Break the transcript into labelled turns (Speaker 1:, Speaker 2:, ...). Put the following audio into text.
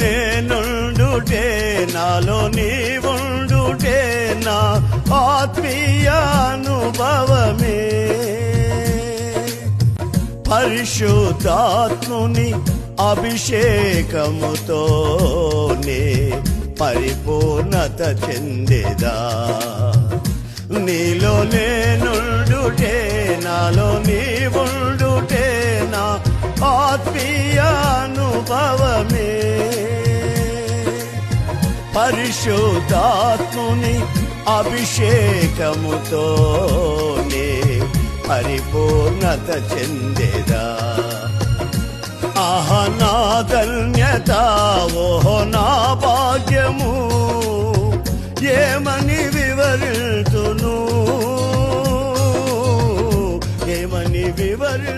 Speaker 1: నేనుండుటే నాలో నీవుండుటే నా ఆత్మీయానుభవమే. పరిశుద్ధాత్ముని అభిషేకముతోనే పరిపూర్ణత చెందేదా. నీలో నేనుండుటే నాలో నీవుండుటే నా ఆత్మీయానుభవమే. పరిశుద్ధాత్ముని అభిషేకముతోనే పరిపూర్ణత చెందేదా. ఆహ నా ధన్యత ఓహో నా భాగ్యము ఏమని వివరితును, ఏమని వివరి